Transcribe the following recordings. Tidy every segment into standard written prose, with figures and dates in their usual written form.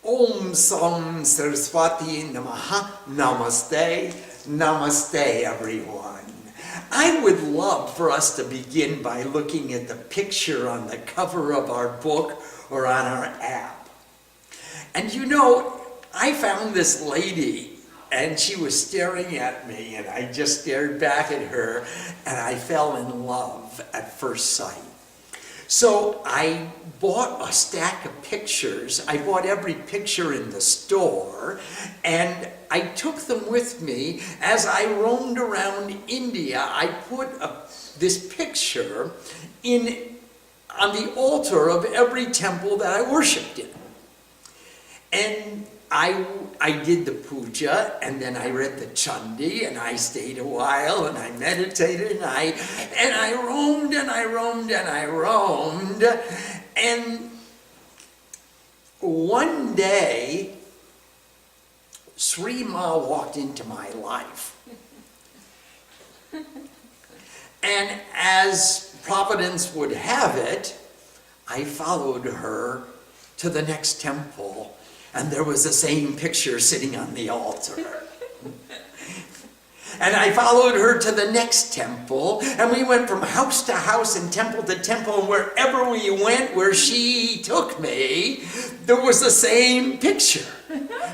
Om Sam Saraswati Namaha. Namaste. Namaste, everyone. I would love for us to begin by looking at the picture on the cover of our book or on our app. And you know, I found this lady and she was staring at me and I just stared back at her and I fell in love at first sight. So I bought a stack of pictures. I bought every picture in the store and I took them with me as I roamed around India. I put this picture on the altar of every temple that I worshipped in. And I did the puja, and then I read the Chandi, and I stayed a while, and I meditated, and I roamed, and I roamed, and I roamed. And one day, Sri Ma walked into my life. And as Providence would have it, I followed her to the next temple. And there was the same picture sitting on the altar. And I followed her to the next temple, and we went from house to house and temple to temple, and wherever we went, where she took me, there was the same picture.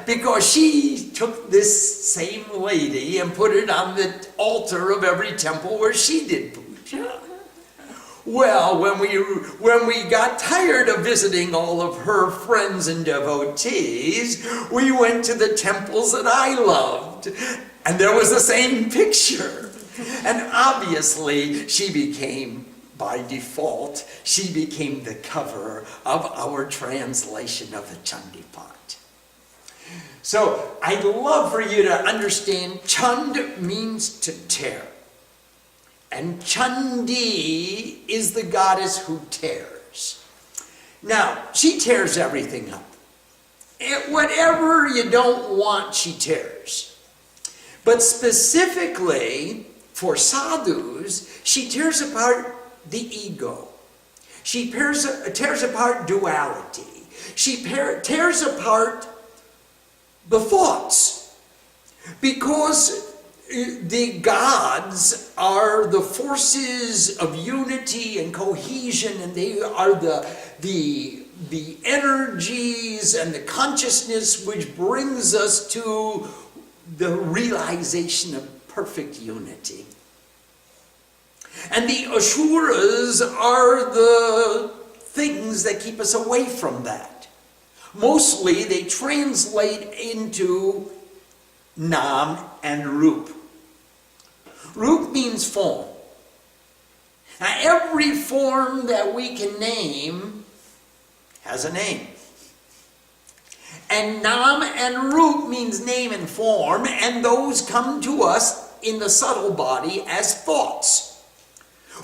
Because she took this same lady and put it on the altar of every temple where she did puja. Well, when we got tired of visiting all of her friends and devotees, we went to the temples that I loved, and there was the same picture. And obviously, she became, by default, she became the cover of our translation of the Chandi Path. So, I'd love for you to understand, Chand means to tear. And Chandi is the goddess who tears. Now, she tears everything up. Whatever you don't want, she tears. But specifically, for sadhus, she tears apart the ego. She tears apart duality. She tears apart the thoughts. Because the gods are the forces of unity and cohesion, and they are the energies and the consciousness which brings us to the realization of perfect unity. And the asuras are the things that keep us away from that. Mostly they translate into Nam and Rup. Rup means form. Now every form that we can name has a name. And Nam and Rup means name and form, and those come to us in the subtle body as thoughts.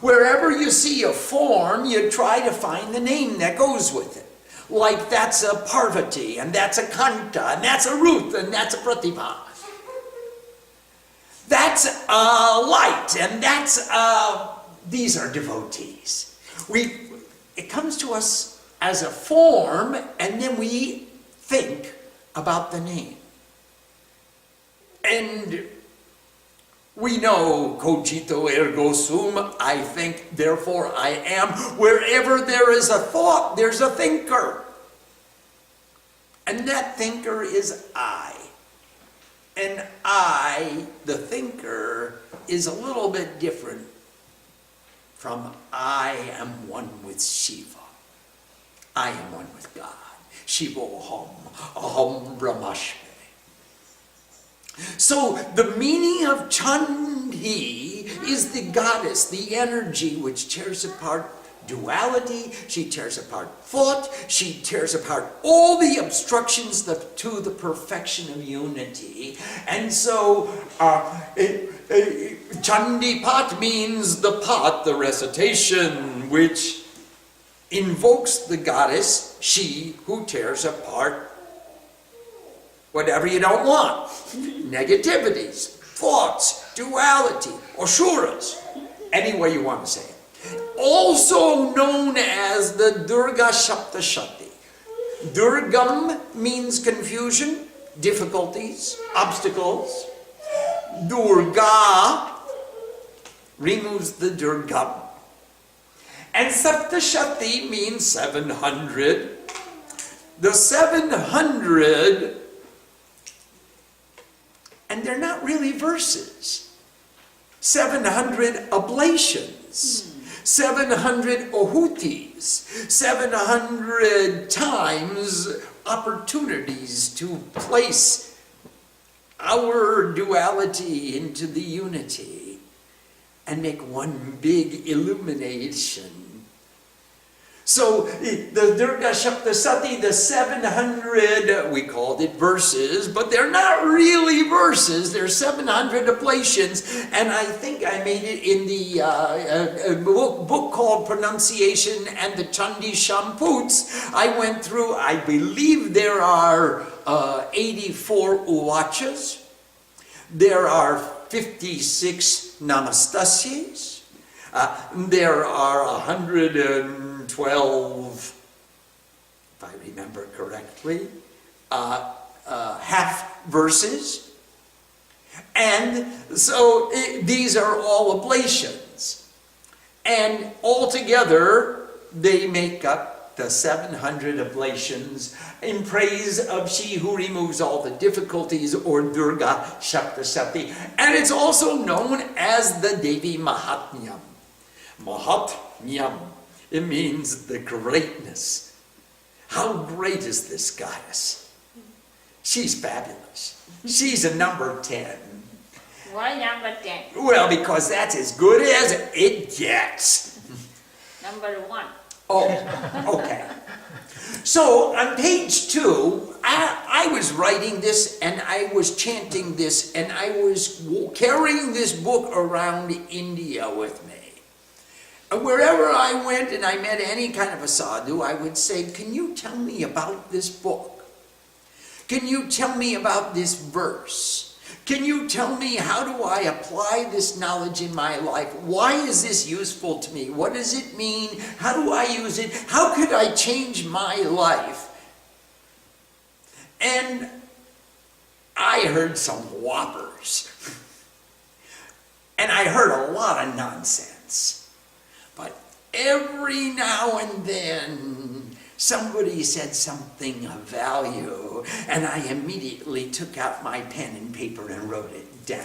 Wherever you see a form, you try to find the name that goes with it. Like that's a Parvati, and that's a Kanta, and that's a Ruth, and that's a Pratibha. That's light, and these are devotees. It comes to us as a form, and then we think about the name. And we know, cogito ergo sum, I think, therefore I am. Wherever there is a thought, there's a thinker. And that thinker is I. And I, the thinker, is a little bit different from I am one with Shiva. I am one with God. Shiva aham brahmasmi. So the meaning of Chandi is the goddess, the energy which tears apart duality, she tears apart thought, she tears apart all the obstructions to the perfection of unity. And so Chandi Path means the path, the recitation, which invokes the goddess, she who tears apart whatever you don't want. Negativities, thoughts, duality, asuras, any way you want to say it. Also known as the Durga Saptashati. Durgam means confusion, difficulties, obstacles. Durga removes the Durgam. And Saptashati means 700. The 700, and they're not really verses. 700 oblations. 700 ohutis, 700 times opportunities to place our duality into the unity and make one big illumination. So the Durga Saptashati, the 700, we called it verses, but they're not really verses. They're 700 oblations, and I think I made it in the book called Pronunciation and the Chandi Shamputs. I went through, I believe there are 84 uvachas. There are 56 namastasyas. There are 112, if I remember correctly, half verses. And so these are all oblations. And altogether, they make up the 700 oblations in praise of she who removes all the difficulties, or Durga Saptashati. And it's also known as the Devi Mahatmyam. Mahatmyam. It means the greatness. How great is this goddess? She's fabulous. She's a number 10. Why number 10? Well, because that's as good as it gets. Number 1. Oh, okay. So on page 2, I was writing this, and I was chanting this, and I was carrying this book around India with me. And wherever I went and I met any kind of a sadhu, I would say, can you tell me about this book? Can you tell me about this verse? Can you tell me, how do I apply this knowledge in my life? Why is this useful to me? What does it mean? How do I use it? How could I change my life? And I heard some whoppers. And I heard a lot of nonsense. But every now and then, somebody said something of value, and I immediately took out my pen and paper and wrote it down.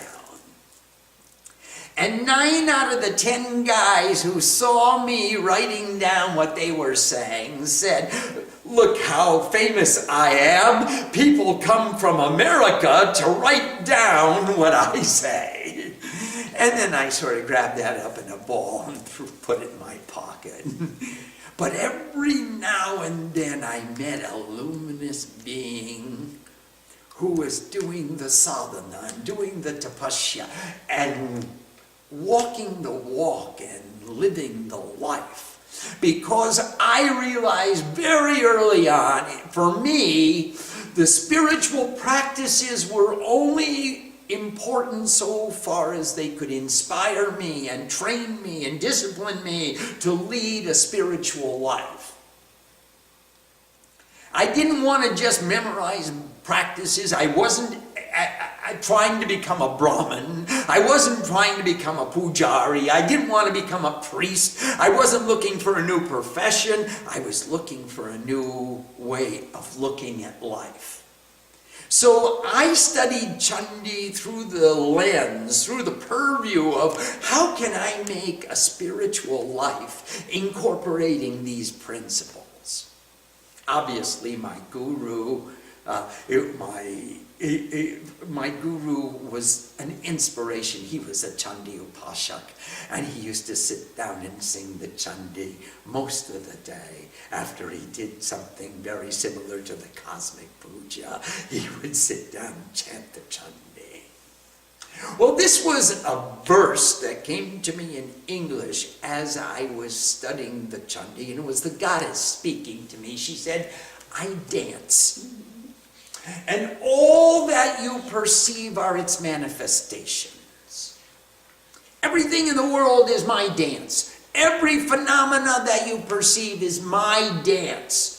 And 9 out of the 10 guys who saw me writing down what they were saying said, look how famous I am. People come from America to write down what I say. And then I sort of grabbed that up in a ball and put it in my pocket. But every now and then I met a luminous being who was doing the sadhana, and doing the tapasya, and walking the walk and living the life. Because I realized very early on, for me, the spiritual practices were only important so far as they could inspire me and train me and discipline me to lead a spiritual life. I didn't want to just memorize practices. I wasn't trying to become a Brahmin. I wasn't trying to become a pujari. I didn't want to become a priest. I wasn't looking for a new profession. I was looking for a new way of looking at life. So I studied Chandi through the lens, through the purview of how can I make a spiritual life incorporating these principles. Obviously, my guru, my guru was an inspiration. He was a Chandi Upashak, and he used to sit down and sing the Chandi most of the day. After he did something very similar to the cosmic puja, he would sit down and chant the Chandi. Well, this was a verse that came to me in English as I was studying the Chandi, and it was the goddess speaking to me. She said, I dance. And all that you perceive are its manifestations. Everything in the world is my dance. Every phenomena that you perceive is my dance.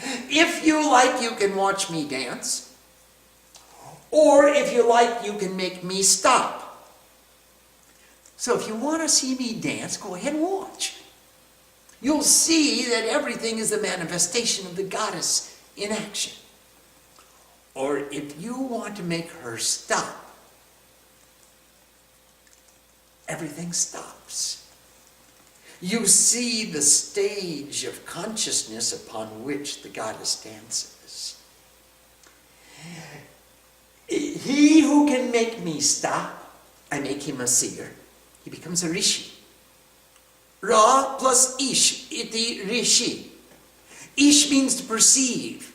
If you like, you can watch me dance. Or if you like, you can make me stop. So if you want to see me dance, go ahead and watch. You'll see that everything is the manifestation of the goddess in action. Or if you want to make her stop, everything stops. You see the stage of consciousness upon which the goddess dances. He who can make me stop, I make him a seer. He becomes a rishi. Ra plus ish, iti rishi. Ish means to perceive.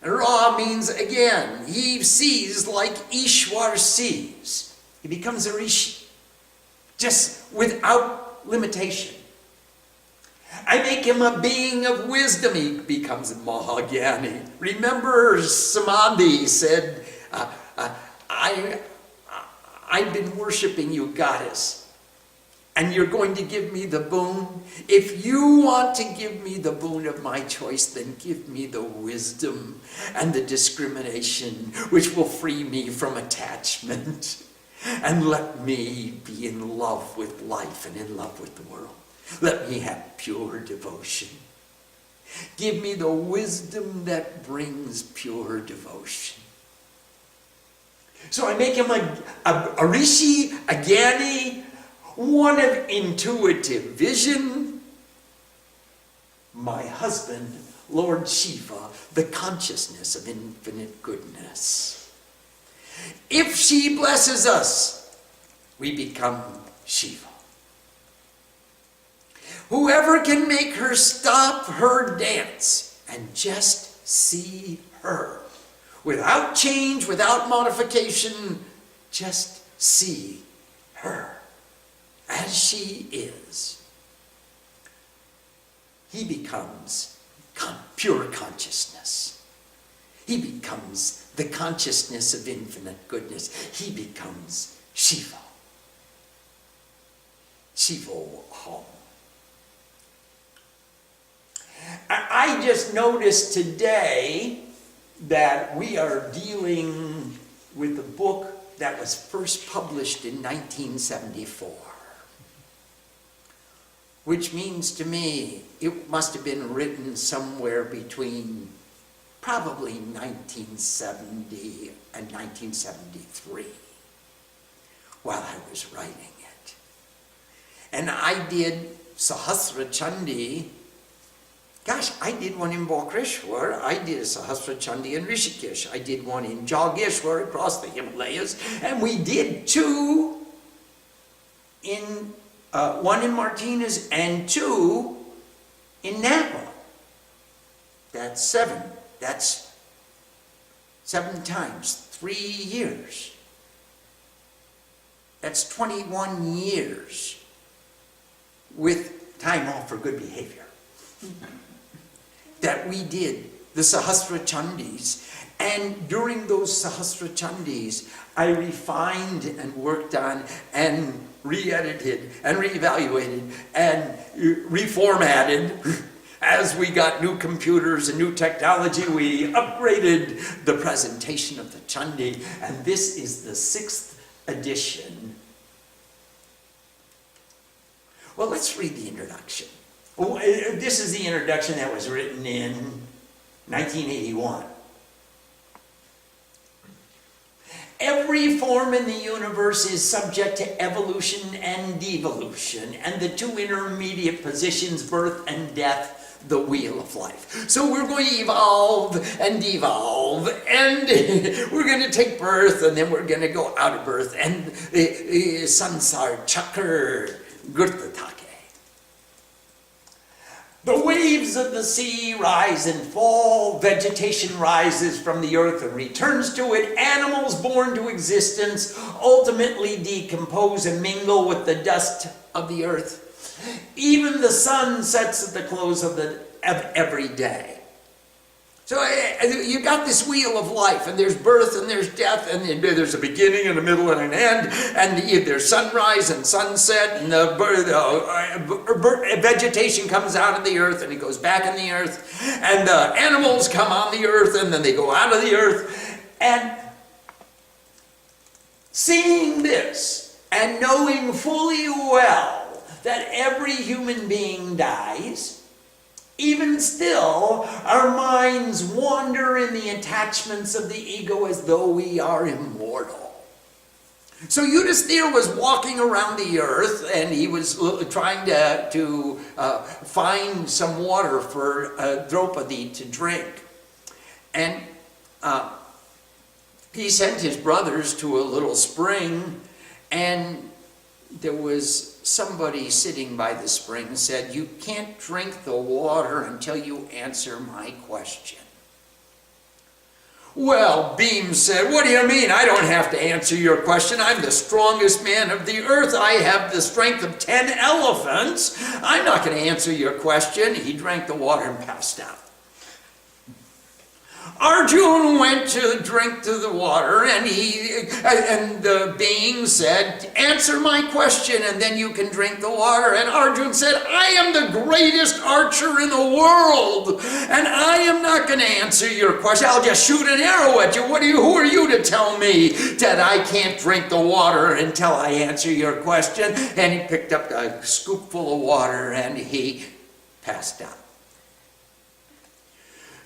Ra means again, he sees like Ishwar sees. He becomes a rishi. Just without limitation. I make him a being of wisdom. He becomes Mahajani. Remember, Swamiji said, I've been worshiping you, goddess, and you're going to give me the boon. If you want to give me the boon of my choice, then give me the wisdom and the discrimination which will free me from attachment. And let me be in love with life and in love with the world. Let me have pure devotion. Give me the wisdom that brings pure devotion. So I make him a rishi, a gyani, one of intuitive vision. My husband, Lord Shiva, the consciousness of infinite goodness. If she blesses us, we become Shiva. Whoever can make her stop her dance and just see her, without change, without modification, just see her as she is, he becomes pure consciousness. He becomes the consciousness of infinite goodness. He becomes Shiva. Shiva Hom. I just noticed today that we are dealing with a book that was first published in 1974. Which means to me, it must have been written somewhere between probably 1970 and 1973, while I was writing it. And I did Sahasra Chandi. Gosh, I did one in Bokreshwar. I did a Sahasra Chandi in Rishikesh. I did one in Jogeshwar across the Himalayas. And we did two in, one in Martinez and two in Napa. That's 7. That's 7 times 3 years. That's 21 years with time off for good behavior. That we did the Sahasra Chandis. And during those Sahasra Chandis, I refined and worked on and re-edited and re-evaluated and reformatted. As we got new computers and new technology, we upgraded the presentation of the Chandi, and this is the 6th edition. Well, let's read the introduction. This is the introduction that was written in 1981. Every form in the universe is subject to evolution and devolution, and the two intermediate positions, birth and death, the wheel of life. So we're going to evolve and devolve, and we're going to take birth, and then we're going to go out of birth, and sansar chakra gurtatake. The waves of the sea rise and fall. Vegetation rises from the earth and returns to it. Animals born to existence ultimately decompose and mingle with the dust of the earth. Even the sun sets at the close of every day. So you got this wheel of life, and there's birth, and there's death, and there's a beginning and a middle and an end, and there's sunrise and sunset, and the vegetation comes out of the earth, and it goes back in the earth, and the animals come on the earth, and then they go out of the earth. And seeing this, and knowing fully well that every human being dies, even still, our minds wander in the attachments of the ego as though we are immortal. So Yudhisthira was walking around the earth, and he was trying to find some water for Draupadi to drink. And he sent his brothers to a little spring, and there was somebody sitting by the spring said, "You can't drink the water until you answer my question." Well, Bhim said, "What do you mean? I don't have to answer your question. I'm the strongest man of the earth. I have the strength of 10 elephants. I'm not going to answer your question." He drank the water and passed out. Arjuna went to drink to the water, and the being said, "Answer my question, and then you can drink the water." And Arjuna said, "I am the greatest archer in the world, and I am not going to answer your question. I'll just shoot an arrow at you. Who are you to tell me that I can't drink the water until I answer your question?" And he picked up a scoopful of water, and he passed out.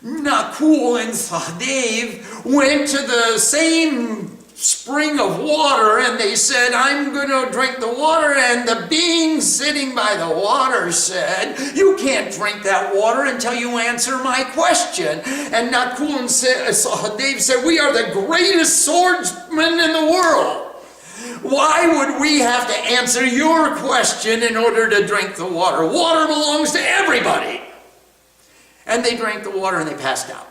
Nakul and Sahadev went to the same spring of water, and they said, "I'm going to drink the water." And the being sitting by the water said, "You can't drink that water until you answer my question." And Nakul and Sahadev said, "We are the greatest swordsmen in the world. Why would we have to answer your question in order to drink the water? Water belongs to everybody." And they drank the water and they passed out.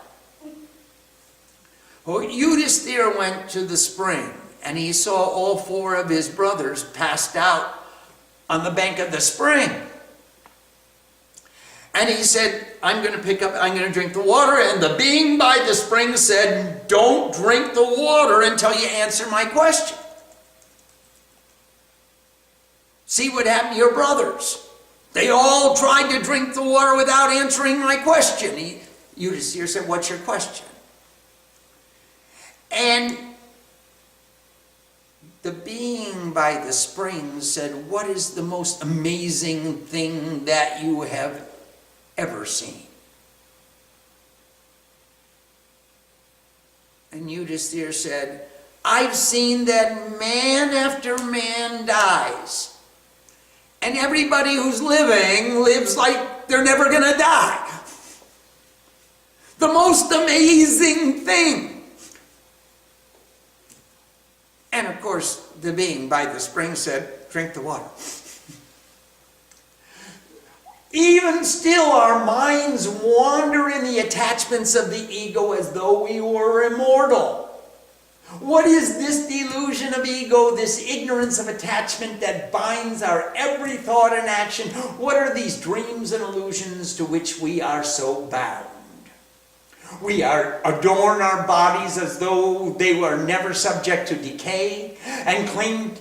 Well, Yudhisthira went to the spring, and he saw all 4 of his brothers passed out on the bank of the spring. And he said, I'm going to drink the water. And the being by the spring said, "Don't drink the water until you answer my question." See what happened to your brothers. They all tried to drink the water without answering my question. Yudhisthira said, "What's your question?" And the being by the spring said, "What is the most amazing thing that you have ever seen?" And Yudhisthira said, "I've seen that man after man dies. And everybody who's living lives like they're never going to die. The most amazing thing." And of course, the being by the spring said, "Drink the water." Even still, our minds wander in the attachments of the ego as though we were immortal. What is this delusion of ego, this ignorance of attachment that binds our every thought and action? What are these dreams and illusions to which we are so bound? We adorn our bodies as though they were never subject to decay, and cling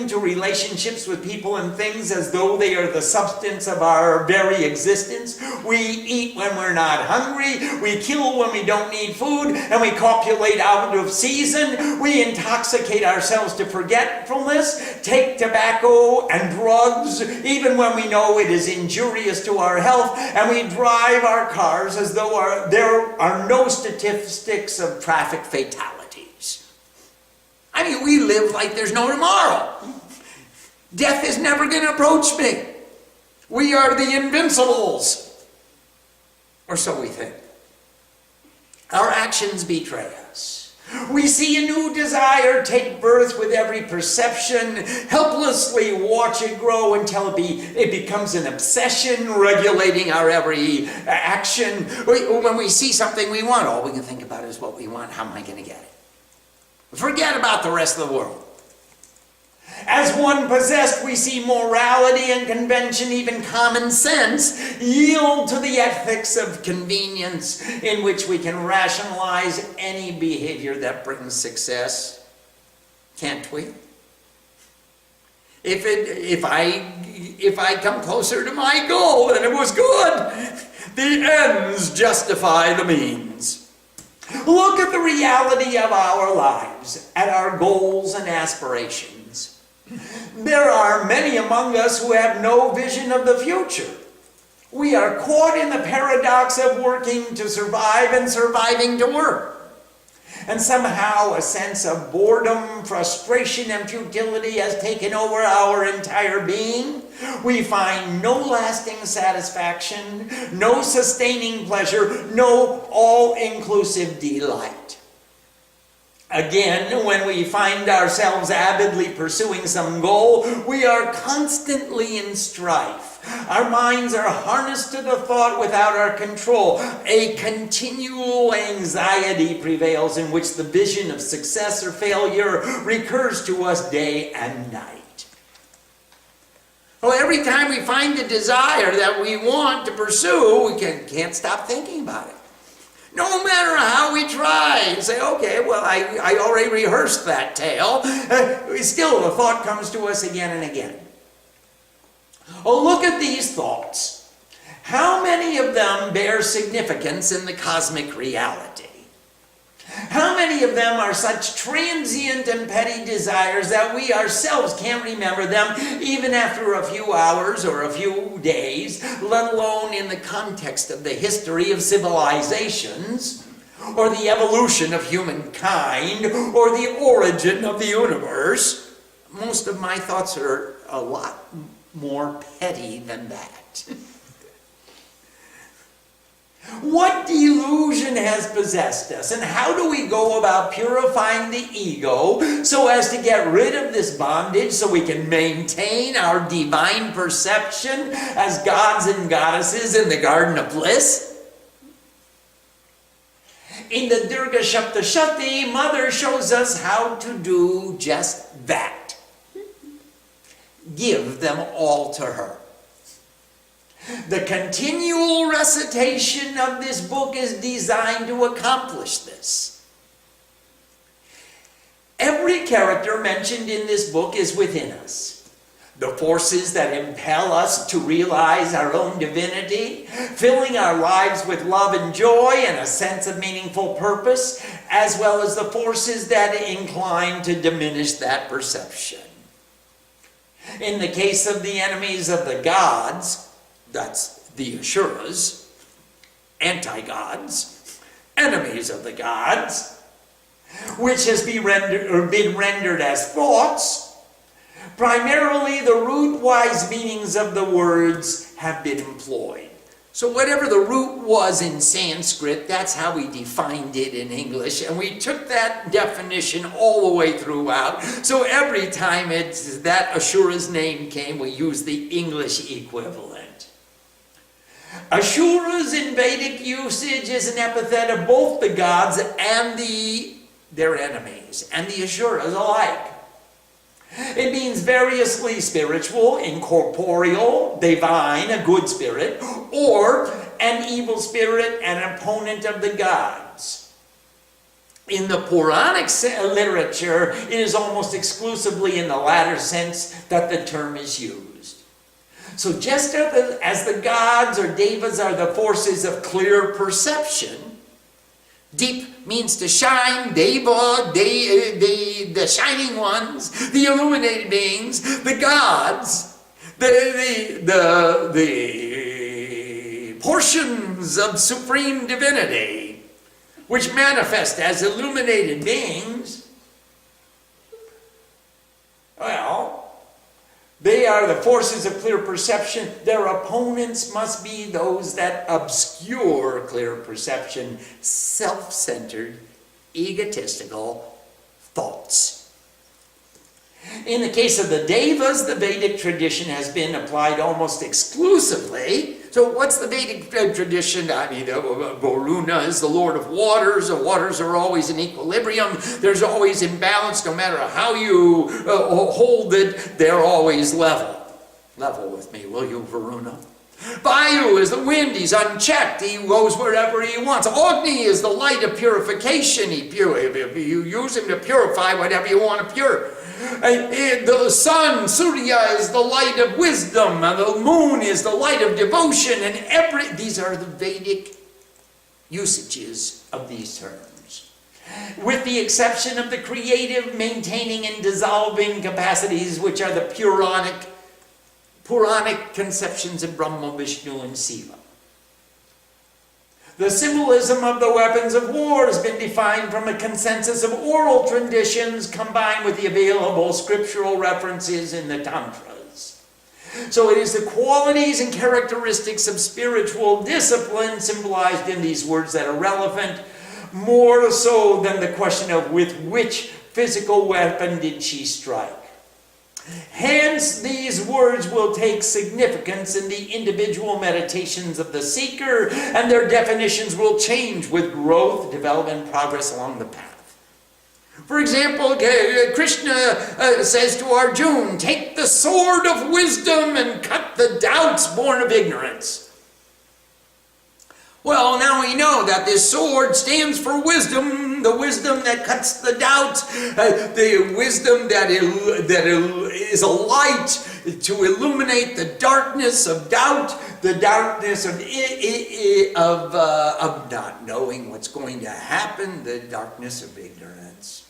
to relationships with people and things as though they are the substance of our very existence. We eat when we're not hungry. We kill when we don't need food. And we copulate out of season. We intoxicate ourselves to forgetfulness, take tobacco and drugs even when we know it is injurious to our health. And we drive our cars as though there are no statistics of traffic fatalities. I mean, we live like there's no tomorrow. Death is never going to approach me. We are the invincibles. Or so we think. Our actions betray us. We see a new desire take birth with every perception, helplessly watch it grow until it becomes an obsession, regulating our every action. When we see something we want, all we can think about is what we want. How am I going to get it? Forget about the rest of the world. As one possessed, we see morality and convention, even common sense, yield to the ethics of convenience in which we can rationalize any behavior that brings success. Can't we? If I come closer to my goal, then it was good. The ends justify the means. Look at the reality of our lives, at our goals and aspirations. There are many among us who have no vision of the future. We are caught in the paradox of working to survive and surviving to work. And somehow a sense of boredom, frustration, and futility has taken over our entire being. We find no lasting satisfaction, no sustaining pleasure, no all-inclusive delight. Again, when we find ourselves avidly pursuing some goal, we are constantly in strife. Our minds are harnessed to the thought without our control. A continual anxiety prevails in which the vision of success or failure recurs to us day and night. Well, every time we find the desire that we want to pursue, we can't stop thinking about it. No matter how we try and say, okay, well, I already rehearsed that tale, still the thought comes to us again and again. Oh, look at these thoughts. How many of them bear significance in the cosmic reality? How many of them are such transient and petty desires that we ourselves can't remember them even after a few hours or a few days, let alone in the context of the history of civilizations, or the evolution of humankind, or the origin of the universe? Most of my thoughts are a lot more petty than that. What delusion has possessed us, and how do we go about purifying the ego so as to get rid of this bondage so we can maintain our divine perception as gods and goddesses in the garden of bliss? In the Durga Saptashati, Mother shows us how to do just that. Give them all to her. The continual recitation of this book is designed to accomplish this. Every character mentioned in this book is within us. The forces that impel us to realize our own divinity, filling our lives with love and joy and a sense of meaningful purpose, as well as the forces that incline to diminish that perception. In the case of the enemies of the gods, that's the Asuras, anti-gods, enemies of the gods, which has been rendered as thoughts. Primarily, the root-wise meanings of the words have been employed. So whatever the root was in Sanskrit, that's how we defined it in English, and we took that definition all the way throughout. So every time that Ashura's name came, we used the English equivalent. Asuras in Vedic usage is an epithet of both the gods and their enemies, and the Asuras alike. It means variously spiritual, incorporeal, divine, a good spirit, or an evil spirit, an opponent of the gods. In the Puranic literature, it is almost exclusively in the latter sense that the term is used. So just as the gods or devas are the forces of clear perception, deep means to shine, deva, the shining ones, the illuminated beings, the gods, the portions of supreme divinity, which manifest as illuminated beings. Well, they are the forces of clear perception. Their opponents must be those that obscure clear perception, self-centered, egotistical thoughts. In the case of the devas, the Vedic tradition has been applied almost exclusively So what's the Vedic tradition? I mean, Varuna is the lord of waters. The waters are always in equilibrium. There's always imbalance. No matter how you hold it, they're always level. Level with me, will you, Varuna? Vayu is the wind. He's unchecked. He goes wherever he wants. Agni is the light of purification. You use him to purify whatever you want to purify. The sun, Surya, is the light of wisdom, and the moon is the light of devotion, and these are the Vedic usages of these terms. With the exception of the creative, maintaining, and dissolving capacities, which are the Puranic conceptions of Brahma, Vishnu, and Shiva. The symbolism of the weapons of war has been defined from a consensus of oral traditions combined with the available scriptural references in the Tantras. So it is the qualities and characteristics of spiritual discipline symbolized in these words that are relevant, more so than the question of with which physical weapon did she strike. Hence, these words will take significance in the individual meditations of the seeker, and their definitions will change with growth, development, progress along the path. For example, Krishna says to Arjuna, take the sword of wisdom and cut the doubts born of ignorance. Well, now we know that this sword stands for wisdom, the wisdom that cuts the doubt, the wisdom that is a light to illuminate the darkness of doubt, the darkness of not knowing what's going to happen, the darkness of ignorance.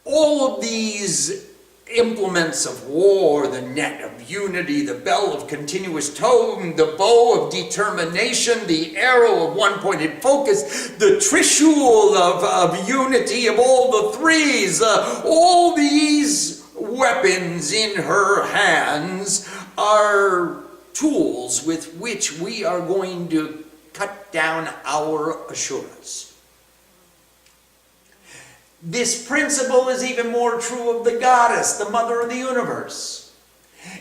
All of these implements of war, the net of unity, the bell of continuous tone, the bow of determination, the arrow of one-pointed focus, the trishul of unity of all the threes, all these weapons in her hands are tools with which we are going to cut down our asuras. This principle is even more true of the goddess, the mother of the universe.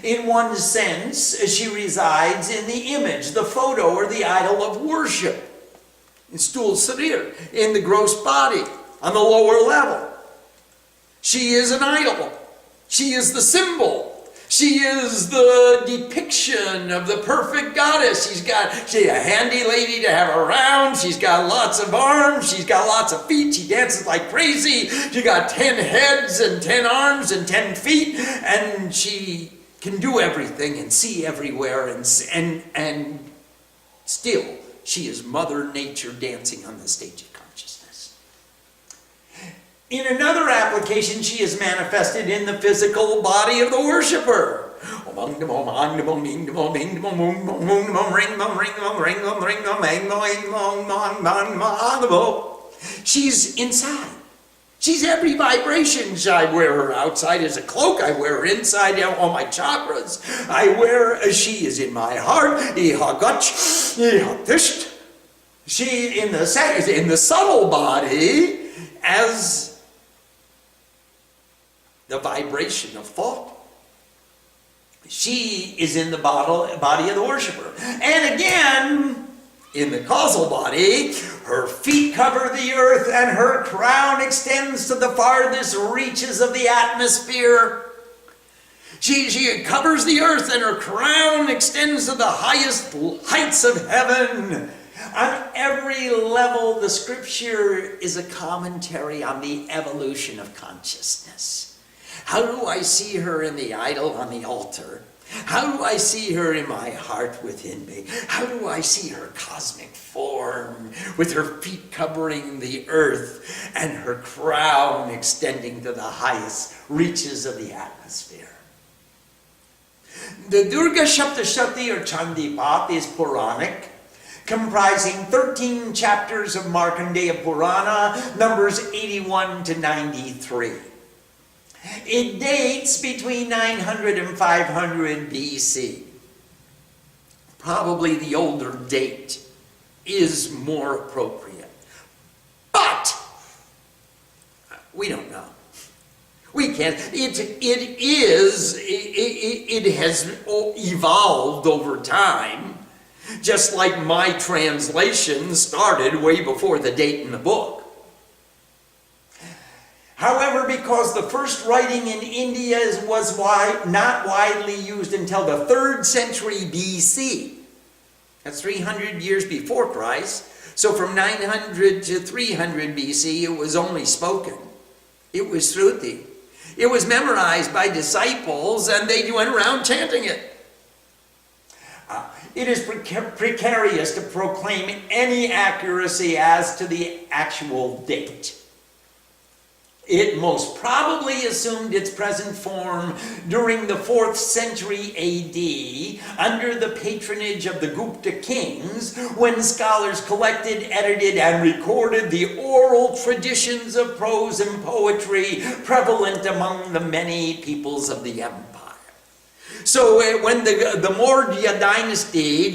In one sense, she resides in the image, the photo, or the idol of worship. In Sthul Sarir, in the gross body, on the lower level. She is an idol. She is the symbol. She is the depiction of the perfect goddess. She's a handy lady to have around. She's got lots of arms. She's got lots of feet. She dances like crazy. She got 10 heads and 10 arms and 10 feet. And she can do everything and see everywhere. And still, she is Mother Nature dancing on the stage of consciousness. In another application, she is manifested in the physical body of the worshiper. She's inside. She's every vibration. I wear her outside as a cloak. I wear her inside all my chakras. She is in my heart. She in the subtle body as the vibration of thought. She is in the body of the worshiper. And again, in the causal body, her feet cover the earth and her crown extends to the farthest reaches of the atmosphere. She covers the earth and her crown extends to the highest heights of heaven. On every level, the scripture is a commentary on the evolution of consciousness. How do I see her in the idol on the altar? How do I see her in my heart within me? How do I see her cosmic form with her feet covering the earth and her crown extending to the highest reaches of the atmosphere? The Durga Saptashati or Chandi Path is Puranic, comprising 13 chapters of Markandeya Purana, numbers 81 to 93. It dates between 900 and 500 BC. Probably the older date is more appropriate. But we don't know. We can't. It has evolved over time, just like my translation started way before the date in the book. However, because the first writing in India was not widely used until the 3rd century BC, that's 300 years before Christ, so from 900 to 300 BC it was only spoken. It was Shruti. It was memorized by disciples and they went around chanting it. It is precarious to proclaim any accuracy as to the actual date. It most probably assumed its present form during the 4th century AD under the patronage of the Gupta kings, when scholars collected, edited, and recorded the oral traditions of prose and poetry prevalent among the many peoples of the empire. So when the Maurya dynasty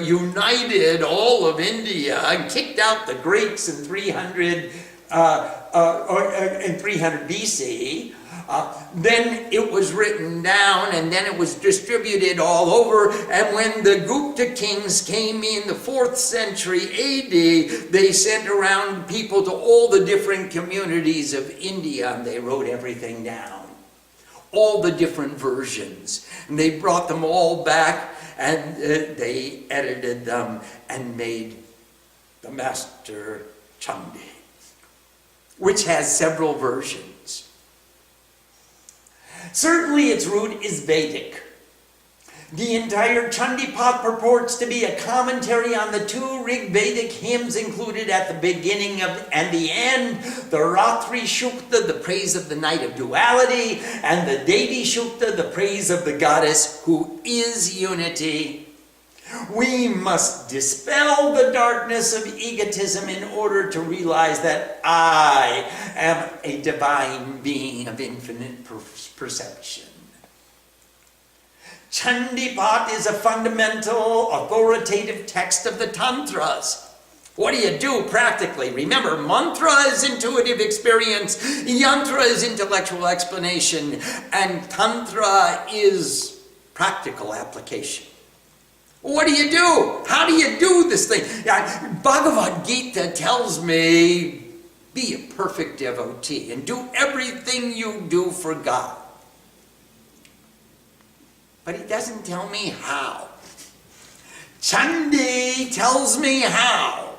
united all of India and kicked out the Greeks in 300 BC, then it was written down and then it was distributed all over. And when the Gupta kings came in the 4th century AD, they sent around people to all the different communities of India and they wrote everything down. All the different versions. And they brought them all back and they edited them and made the Master Chandi, which has several versions. Certainly its root is Vedic. The entire Chandi Path purports to be a commentary on the 2 Rig Vedic hymns included at the beginning and the end, the Ratri Shukta, the praise of the night of duality, and the Devi Shukta, the praise of the goddess who is unity. We must dispel the darkness of egotism in order to realize that I am a divine being of infinite perception. Chandi Path is a fundamental, authoritative text of the Tantras. What do you do practically? Remember, mantra is intuitive experience, yantra is intellectual explanation, and tantra is practical application. What do you do? How do you do this thing? Bhagavad Gita tells me, be a perfect devotee and do everything you do for God. But he doesn't tell me how. Chandi tells me how.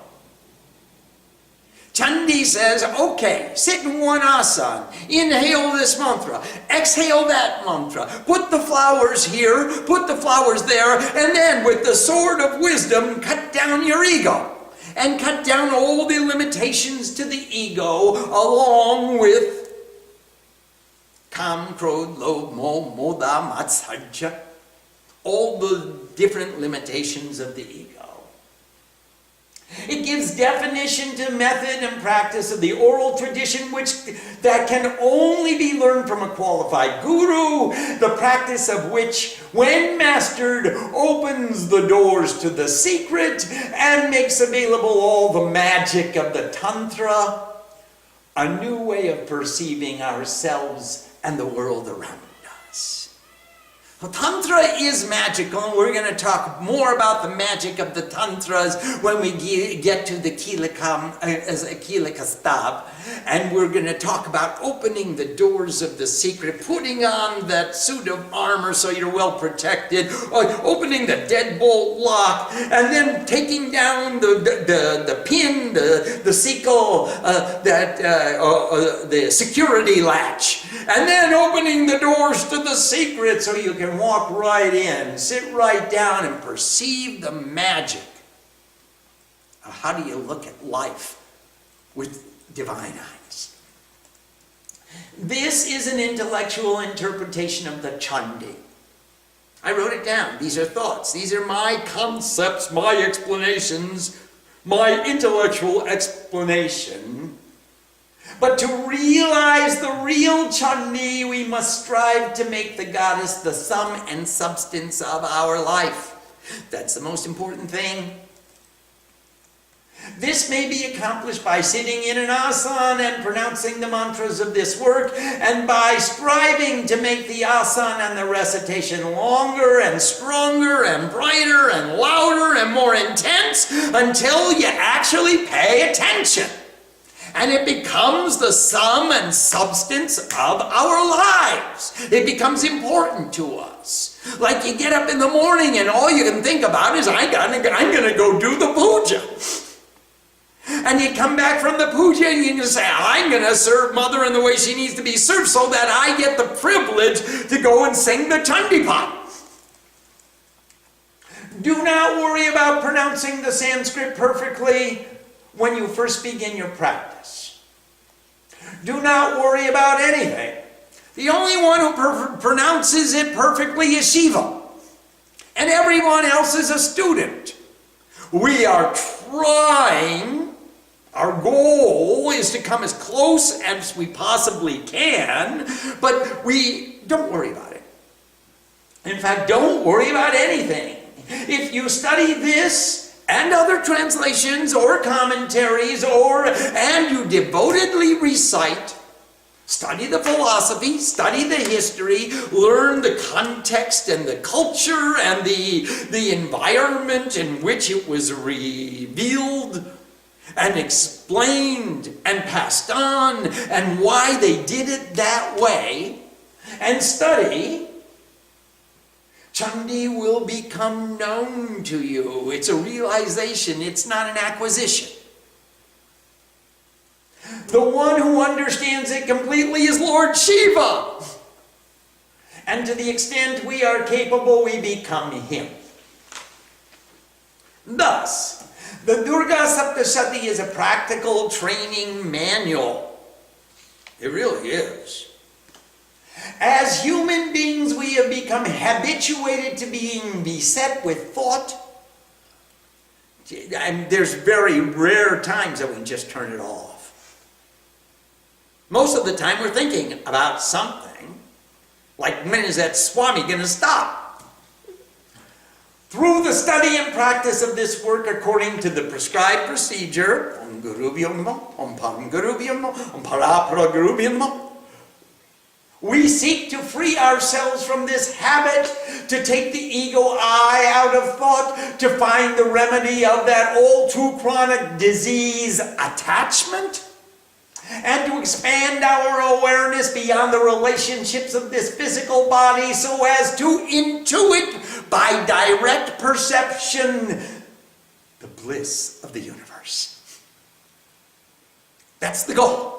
Chandi says, okay, sit in one asana, inhale this mantra, exhale that mantra, put the flowers here, put the flowers there, and then with the sword of wisdom, cut down your ego. And cut down all the limitations to the ego, along with Kam, Krodh, Lobh, Moh, Moda, Matsarja, all the different limitations of the ego. It gives definition to method and practice of the oral tradition that can only be learned from a qualified guru, the practice of which, when mastered, opens the doors to the secret and makes available all the magic of the Tantra, a new way of perceiving ourselves and the world around us. Well, Tantra is magical, and we're going to talk more about the magic of the Tantras when we get to the Kilika Stab. And we're going to talk about opening the doors of the secret, putting on that suit of armor so you're well protected, opening the deadbolt lock, and then taking down the pin, the sickle, the security latch, and then opening the doors to the secret so you can walk right in, sit right down, and perceive the magic. How do you look at life with divine eyes? This is an intellectual interpretation of the Chandi. I wrote it down. These are thoughts. These are my concepts, my explanations, my intellectual explanation. But to realize the real Chandi, we must strive to make the goddess the sum and substance of our life. That's the most important thing. This may be accomplished by sitting in an asana and pronouncing the mantras of this work, and by striving to make the asana and the recitation longer and stronger and brighter and louder and more intense until you actually pay attention. And it becomes the sum and substance of our lives. It becomes important to us. Like you get up in the morning and all you can think about is, I'm going to go do the puja. And you come back from the puja and you can say, I'm going to serve Mother in the way she needs to be served so that I get the privilege to go and sing the Chandi Path. Do not worry about pronouncing the Sanskrit perfectly when you first begin your practice. Do not worry about anything. The only one who pronounces it perfectly is Shiva. And everyone else is a student. We are trying, our goal is to come as close as we possibly can, but don't worry about it. In fact, don't worry about anything. If you study this and other translations or commentaries, and you devotedly recite, study the philosophy, study the history, learn the context and the culture and the environment in which it was revealed and explained and passed on, and why they did it that way, and study, Chandi will become known to you. It's a realization, it's not an acquisition. The one who understands it completely is Lord Shiva. And to the extent we are capable, we become him. Thus, the Durga Saptashati is a practical training manual. It really is. As human beings, we have become habituated to being beset with thought. And there's very rare times that we can just turn it off. Most of the time we're thinking about something, like when is that Swami going to stop? Through the study and practice of this work according to the prescribed procedure, Om Gurubhyo Namo, Om Param Gurubhyo Namo, Om Parapara Gurubhyo Namo, we seek to free ourselves from this habit, to take the ego I out of thought, to find the remedy of that all too chronic disease, attachment, and to expand our awareness beyond the relationships of this physical body so as to intuit by direct perception the bliss of the universe. That's the goal.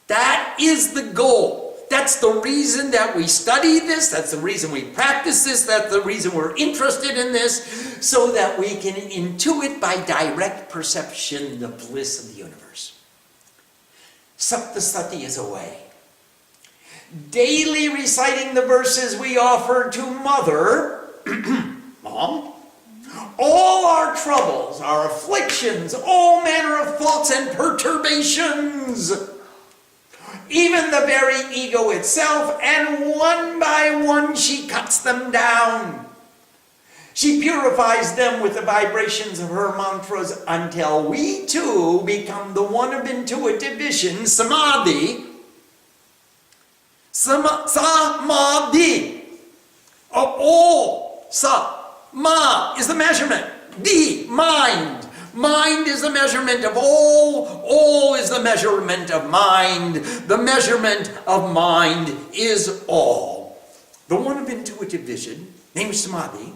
That is the goal. That's the reason that we study this. That's the reason we practice this. That's the reason we're interested in this, so that we can intuit by direct perception the bliss of the universe. Saptasati is a way. Daily reciting the verses we offer to Mother, Mom, all our troubles, our afflictions, all manner of thoughts and perturbations, even the very ego itself, and one by one she cuts them down. She purifies them with the vibrations of her mantras until we too become the one of intuitive vision, samadhi. Samadhi of all. Ma is the measurement. Di, mind. Mind is the measurement of all. All is the measurement of mind. The measurement of mind is all. The one of intuitive vision, named Samadhi.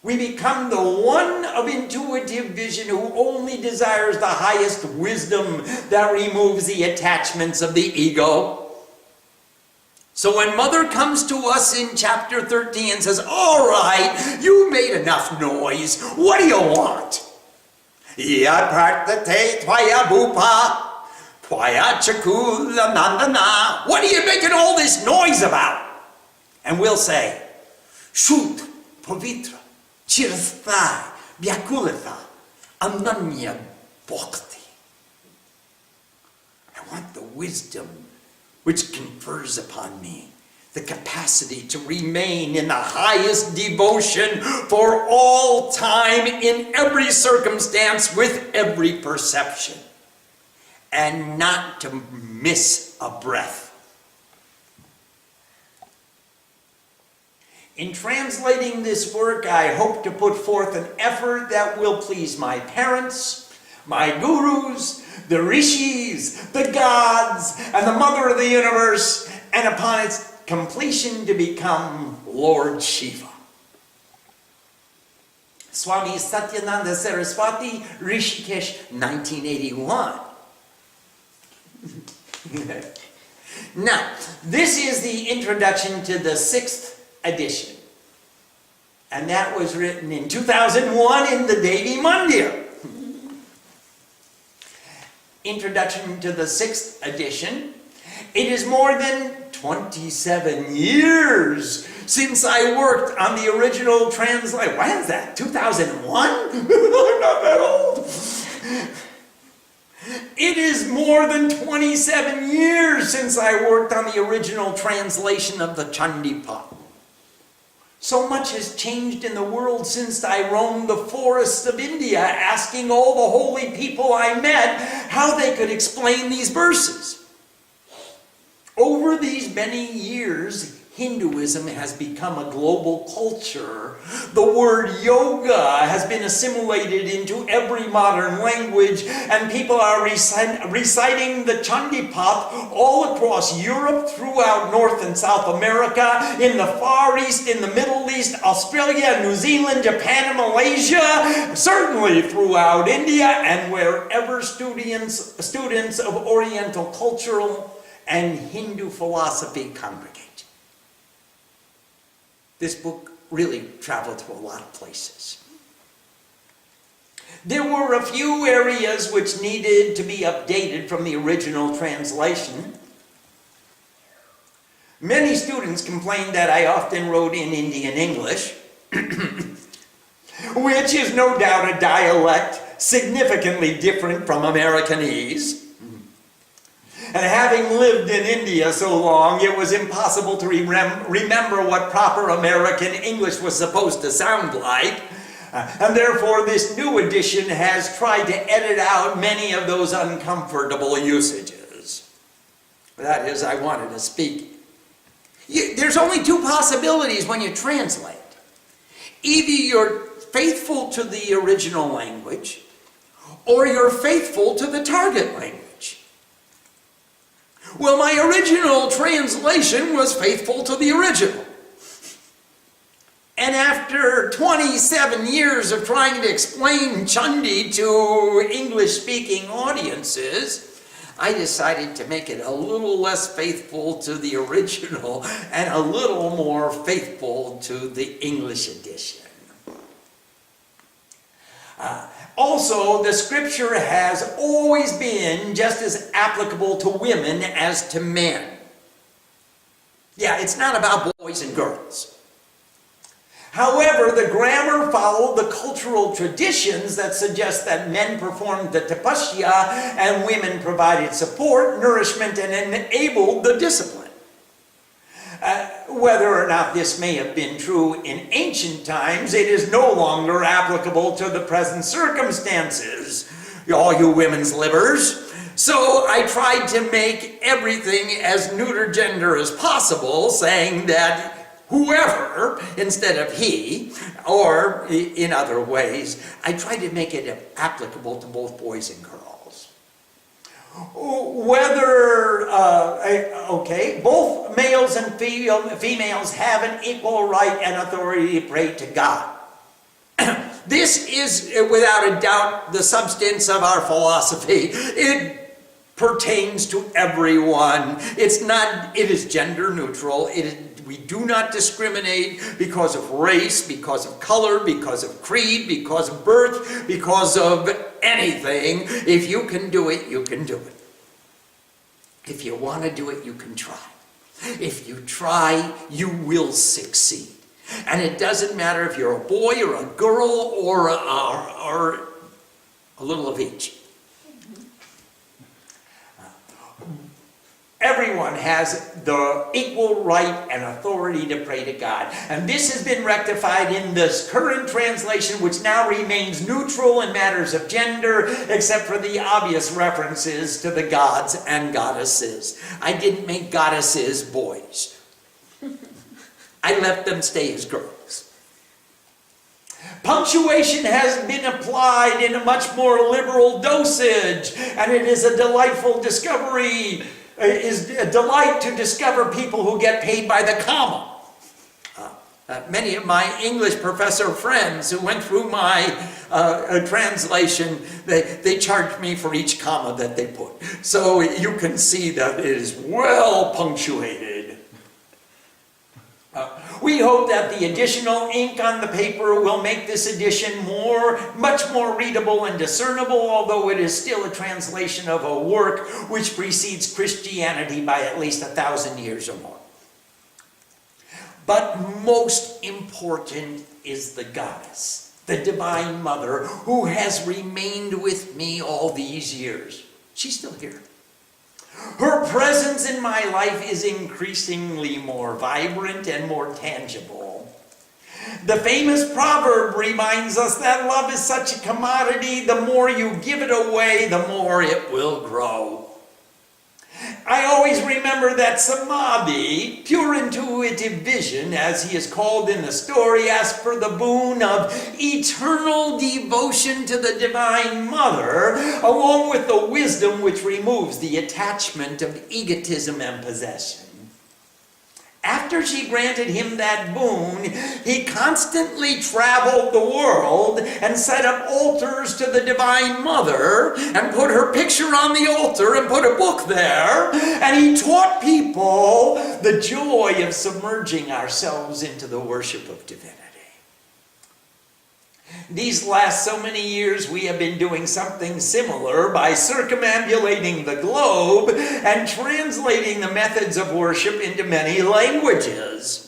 We become the one of intuitive vision who only desires the highest wisdom that removes the attachments of the ego. So when Mother comes to us in chapter 13 and says, all right, you made enough noise. What do you want? Ya praktate tvaya bhupa, tvaya chakula nandana. What are you making all this noise about? And we'll say, Shut pavitra, chirasthai, vyakulata, ananya bhakti. I want the wisdom which confers upon me the capacity to remain in the highest devotion for all time, in every circumstance, with every perception, and not to miss a breath. In translating this work, I hope to put forth an effort that will please my parents, my gurus, the rishis, the gods, and the mother of the universe, and upon its completion to become Lord Shiva. Swami Satyananda Saraswati, Rishikesh, 1981. Now, this is the introduction to the 6th edition. And that was written in 2001 in the Devi Mandir. Introduction to the 6th edition. It is more than 27 years since I worked on the original translation. When is that? 2001? I'm not that old. It is more than 27 years since I worked on the original translation of the Chandi Path. So much has changed in the world since I roamed the forests of India, asking all the holy people I met how they could explain these verses. Over these many years, Hinduism has become a global culture. The word yoga has been assimilated into every modern language, and people are reciting the Chandi Path all across Europe, throughout North and South America, in the Far East, in the Middle East, Australia, New Zealand, Japan, and Malaysia, certainly throughout India, and wherever students of Oriental cultural and Hindu philosophy congregate. This book really traveled to a lot of places. There were a few areas which needed to be updated from the original translation. Many students complained that I often wrote in Indian English, which is no doubt a dialect significantly different from Americanese. And having lived in India so long, it was impossible to remember what proper American English was supposed to sound like. And therefore, this new edition has tried to edit out many of those uncomfortable usages. That is, I wanted to speak. There's only two possibilities when you translate. Either you're faithful to the original language, or you're faithful to the target language. Well, my original translation was faithful to the original. And after 27 years of trying to explain Chandi to English-speaking audiences, I decided to make it a little less faithful to the original and a little more faithful to the English edition. Also, the scripture has always been just as applicable to women as to men. Yeah, it's not about boys and girls. However, the grammar followed the cultural traditions that suggest that men performed the tapasya and women provided support, nourishment, and enabled the discipline. Whether or not this may have been true in ancient times, it is no longer applicable to the present circumstances, all you women's livers. So I tried to make everything as neuter gender as possible, saying that whoever instead of he, or in other ways, I tried to make it applicable to both boys and girls. Whether, both males and females have an equal right and authority to pray to God. This is, without a doubt, the substance of our philosophy. It pertains to everyone. It is gender neutral. We do not discriminate because of race, because of color, because of creed, because of birth, because of anything. If you can do it, you can do it. If you want to do it, you can try. If you try, you will succeed. And it doesn't matter if you're a boy or a girl or a little of each. Everyone everyone has the equal right and authority to pray to God. And this has been rectified in this current translation, which now remains neutral in matters of gender, except for the obvious references to the gods and goddesses. I didn't make goddesses boys. I let them stay as girls. Punctuation has been applied in a much more liberal dosage, and it is a delightful discovery. It is a delight to discover people who get paid by the comma. Many of my English professor friends who went through my translation, they charged me for each comma that they put. So you can see that it is well punctuated. We hope that the additional ink on the paper will make this edition much more readable and discernible, although it is still a translation of a work which precedes Christianity by at least 1,000 years or more. But most important is the goddess, the Divine Mother, who has remained with me all these years. She's still here. Her presence in my life is increasingly more vibrant and more tangible. The famous proverb reminds us that love is such a commodity, the more you give it away, the more it will grow. I always remember that Samadhi, pure intuitive vision, as he is called in the story, asked for the boon of eternal devotion to the Divine Mother, along with the wisdom which removes the attachment of egotism and possession. After she granted him that boon, he constantly traveled the world and set up altars to the Divine Mother and put her picture on the altar and put a book there. And he taught people the joy of submerging ourselves into the worship of divinity. These last so many years we have been doing something similar by circumambulating the globe and translating the methods of worship into many languages.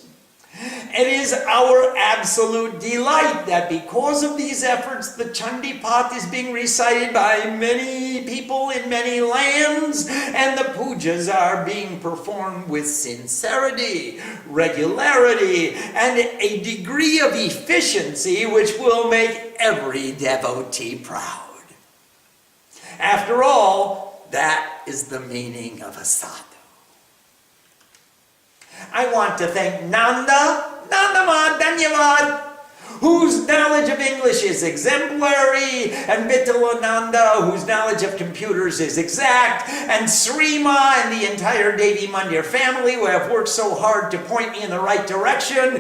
It is our absolute delight that because of these efforts, the Chandi Path is being recited by many people in many lands, and the pujas are being performed with sincerity, regularity, and a degree of efficiency which will make every devotee proud. After all, that is the meaning of a sadhu. I want to thank Nanda Dhanyavad, whose knowledge of English is exemplary, and Vitalananda, whose knowledge of computers is exact, and Srima and the entire Devi Mandir family, who have worked so hard to point me in the right direction,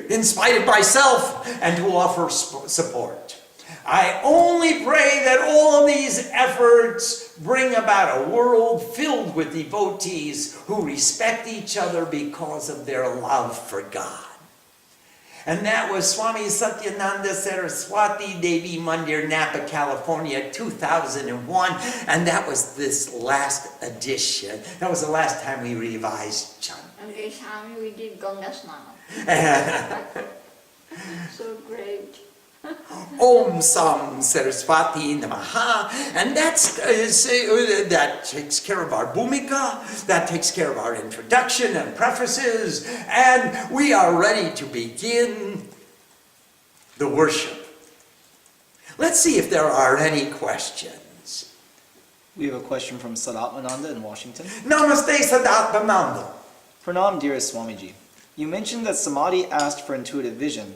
in spite of myself, and to offer support. I only pray that all of these efforts bring about a world filled with devotees who respect each other because of their love for God. And that was Swami Satyananda Saraswati Devi Mandir, Napa, California, 2001. And that was this last edition. That was the last time we revised Chandi. And this time we did Ganga Snana. So great. Om Sam Saraswati Namaha, and that takes care of our bhumika, that takes care of our introduction and prefaces, and we are ready to begin the worship. Let's see if there are any questions. We have a question from Sadatmananda in Washington. Namaste Sadatmananda. Pranam, dearest Swamiji. You mentioned that Samadhi asked for intuitive vision.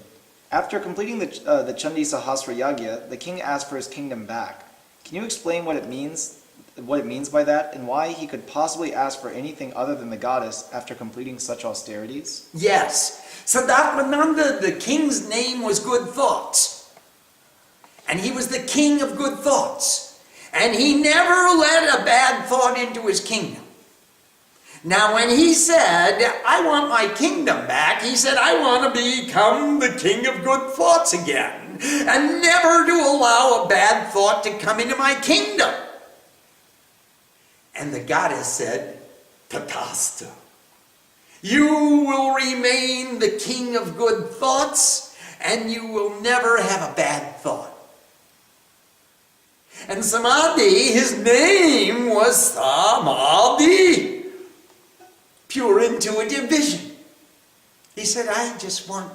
After completing the Chandi Sahasra Yagya, the king asked for his kingdom back. Can you explain what it means by that, and why he could possibly ask for anything other than the goddess after completing such austerities? Yes. Sadatmananda, the king's name was Good Thoughts. And he was the king of good thoughts. And he never let a bad thought into his kingdom. Now, when he said, I want my kingdom back, he said, I want to become the king of good thoughts again, and never to allow a bad thought to come into my kingdom. And the goddess said, Tathastu. You will remain the king of good thoughts, and you will never have a bad thought. And Samadhi, his name was Samadhi. pure intuitive vision. He said, I just want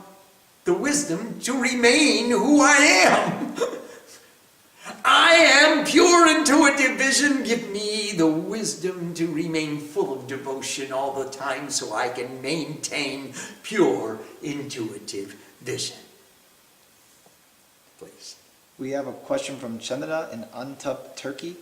the wisdom to remain who I am. I am pure intuitive vision. Give me the wisdom to remain full of devotion all the time so I can maintain pure intuitive vision. Please. We have a question from Chandana in Antep, Turkey.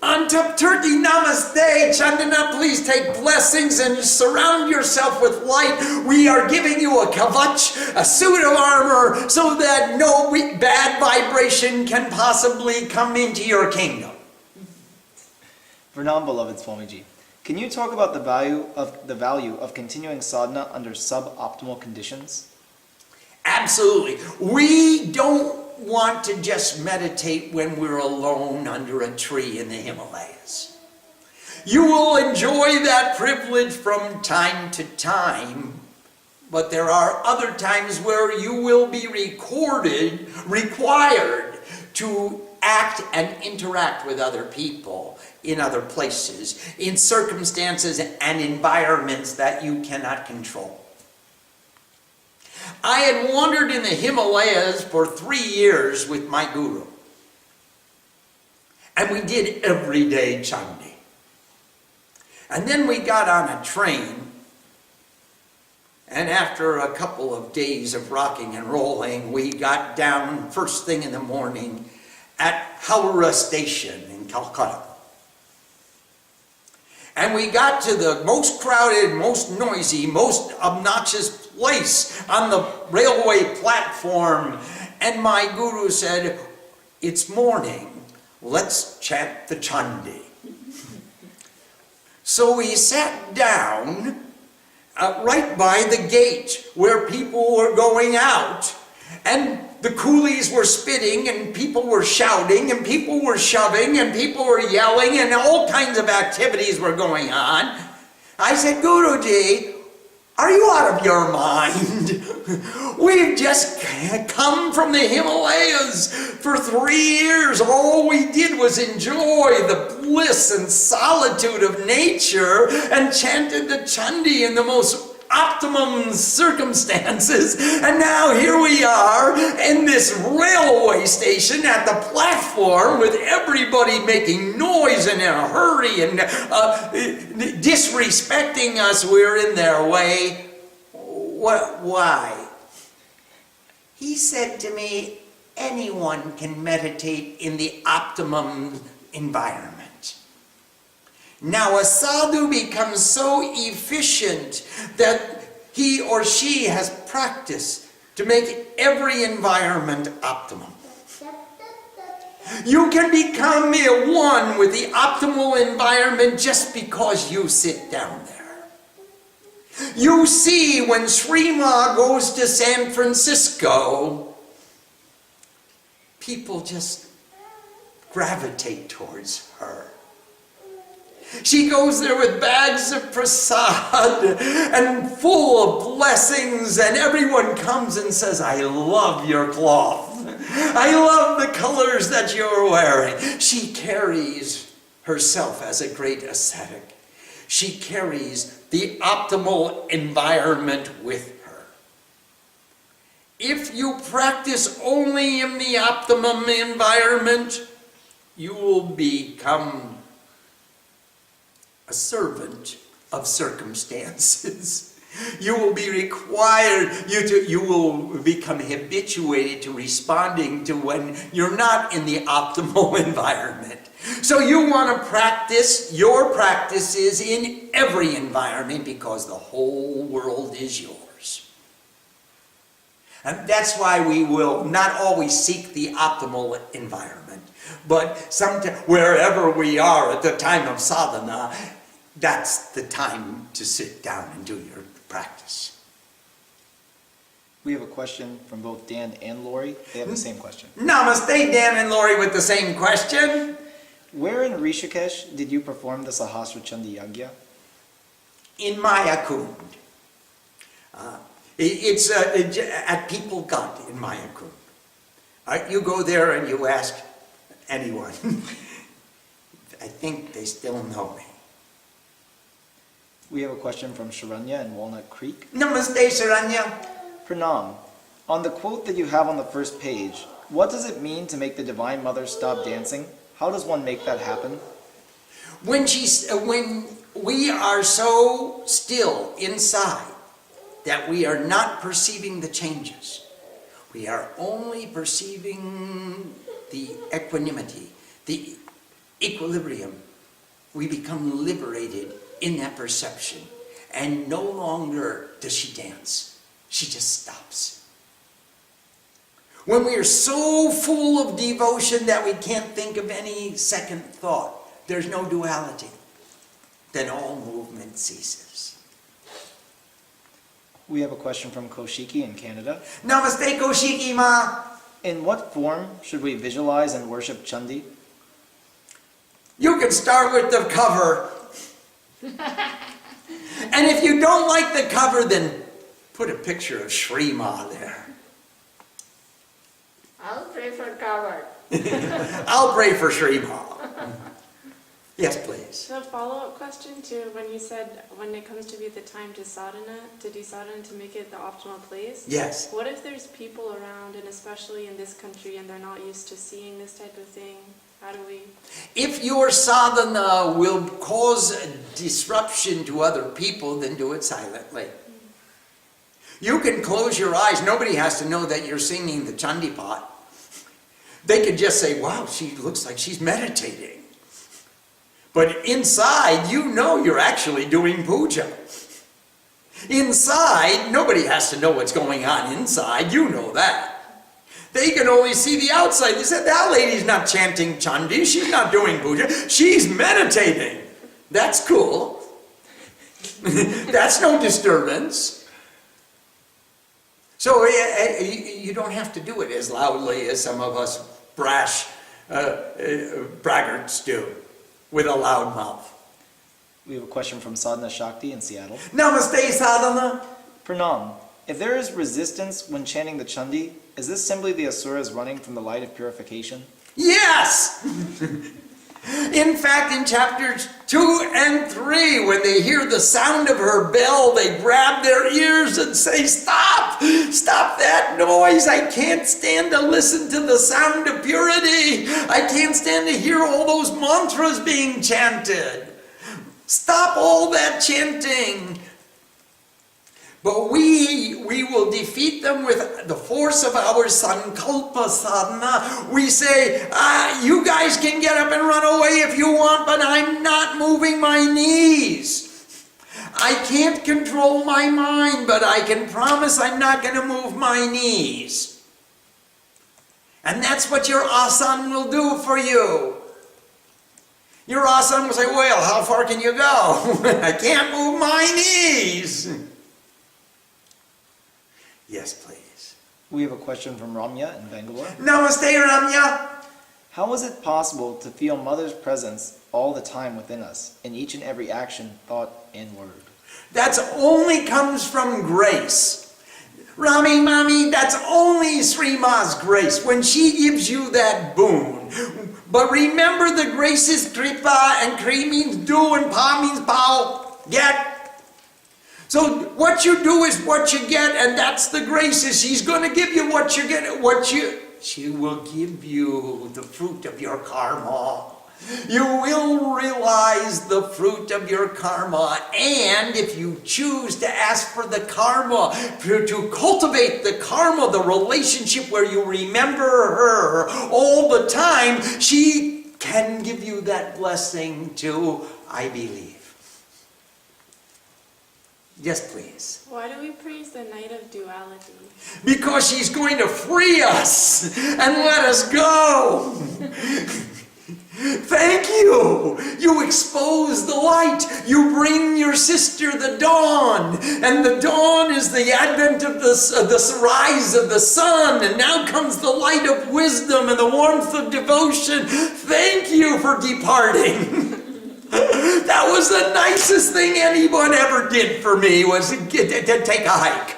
Antep, Turkey, namaste. Chandana, please take blessings and surround yourself with light. We are giving you a kavach, a suit of armor, so that no bad vibration can possibly come into your kingdom. For non-beloved Swamiji, can you talk about the value of continuing sadhana under suboptimal conditions? Absolutely. We don't want to just meditate when we're alone under a tree in the Himalayas. You will enjoy that privilege from time to time, but there are other times where you will be required to act and interact with other people in other places, in circumstances and environments that you cannot control. I had wandered in the Himalayas for 3 years with my guru. And we did everyday Chandi. And then we got on a train, and after a couple of days of rocking and rolling, we got down first thing in the morning at Howrah Station in Calcutta. And we got to the most crowded, most noisy, most obnoxious place on the railway platform. And my guru said, it's morning, let's chant the Chandi. So we sat down right by the gate where people were going out. And the coolies were spitting, and people were shouting, and people were shoving, and people were yelling, and all kinds of activities were going on. I said, Guruji, are you out of your mind? We've just come from the Himalayas for 3 years. All we did was enjoy the bliss and solitude of nature and chanted the Chandi in the most optimum circumstances, and now here we are in this railway station at the platform with everybody making noise and in a hurry and disrespecting us. We're in their way. Why? He said to me, anyone can meditate in the optimum environment. Now a sadhu becomes so efficient that he or she has practiced to make every environment optimum. You can become one with the optimal environment just because you sit down there. You see, when Srima goes to San Francisco, people just gravitate towards her. She goes there with bags of prasad and full of blessings, and everyone comes and says, I love your cloth. I love the colors that you're wearing. She carries herself as a great ascetic. She carries the optimal environment with her. If you practice only in the optimum environment, you will become a servant of circumstances. You will be required, you will become habituated to responding to when you're not in the optimal environment. So you want to practice your practices in every environment because the whole world is yours. And that's why we will not always seek the optimal environment, but sometimes wherever we are at the time of sadhana, that's the time to sit down and do your practice. We have a question from both Dan and Lori. They have the same question. Namaste, Dan and Lori, with the same question. Where in Rishikesh did you perform the Sahasra Chandi Yagya? In Mayakund. It's at People Gut in Mayakund. You go there and you ask anyone. I think they still know me. We have a question from Sharanya in Walnut Creek. Namaste, Sharanya. Pranam, on the quote that you have on the first page, what does it mean to make the Divine Mother stop dancing? How does one make that happen? When we are so still inside that we are not perceiving the changes, we are only perceiving the equanimity, the equilibrium. We become liberated in that perception, and no longer does she dance. She just stops. When we are so full of devotion that we can't think of any second thought, there's no duality, then all movement ceases. We have a question from Koshiki in Canada. Namaste, Koshiki Ma. In what form should we visualize and worship Chandi? You can start with the cover. And if you don't like the cover, then put a picture of Sri Ma there. I'll pray for cover. I'll pray for Sri Ma. Yes, please. So a follow-up question to when you said when it comes to be the time to sadhana, to do sadhana to make it the optimal place. Yes. What if there's people around, and especially in this country, and they're not used to seeing this type of thing? How do we? If your sadhana will cause a disruption to other people, then do it silently. You can close your eyes. Nobody has to know that you're singing the Chandi Path. They could just say, wow, she looks like she's meditating. But inside, you know you're actually doing puja. Inside, nobody has to know what's going on inside. You know that. They can only see the outside. They said, that lady's not chanting Chandi. She's not doing puja. She's meditating. That's cool. That's no disturbance. So you don't have to do it as loudly as some of us brash braggarts do with a loud mouth. We have a question from Sadhana Shakti in Seattle. Namaste, Sadhana. Pranam, if there is resistance when chanting the Chandi, is this simply the asuras running from the light of purification? Yes! In fact, in chapters 2 and 3, when they hear the sound of her bell, they grab their ears and say, stop! Stop that noise! I can't stand to listen to the sound of purity! I can't stand to hear all those mantras being chanted! Stop all that chanting! But we will defeat them with the force of our sankalpa sadhana. We say, you guys can get up and run away if you want, but I'm not moving my knees. I can't control my mind, but I can promise I'm not going to move my knees. And that's what your asana will do for you. Your asana will say, well, how far can you go? I can't move my knees. Yes, please. We have a question from Ramya in Bangalore. Namaste, Ramya. How is it possible to feel Mother's presence all the time within us, in each and every action, thought, and word? That's only comes from grace. Rami, Mami, that's only Sri Ma's grace, when she gives you that boon. But remember, the grace is kripa, and kri means do, and pa means pao, get. So what you do is what you get, and that's the grace. Is she's going to give you what you get, she will give you the fruit of your karma. You will realize the fruit of your karma, and if you choose to ask for the karma, to cultivate the karma, the relationship where you remember her all the time, she can give you that blessing too, I believe. Yes, please. Why do we praise the night of duality? Because she's going to free us and let us go. Thank you. You expose the light. You bring your sister the dawn. And the dawn is the advent of the rise of the sun. And now comes the light of wisdom and the warmth of devotion. Thank you for departing. That was the nicest thing anyone ever did for me, was to take a hike.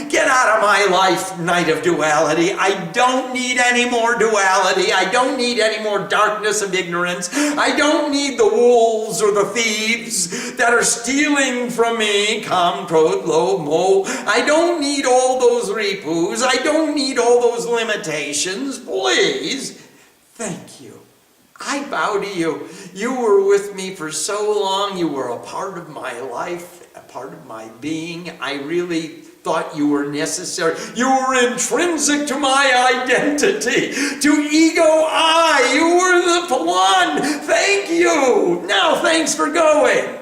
Get out of my life, night of duality. I don't need any more duality. I don't need any more darkness of ignorance. I don't need the wolves or the thieves that are stealing from me. Kam, Krod, Lo, Mo. I don't need all those ripus. I don't need all those limitations. Please. Thank you. I bow to you. You were with me for so long. You were a part of my life, a part of my being. I really thought you were necessary. You were intrinsic to my identity, to ego I. You were the one. Thank you. Now, thanks for going.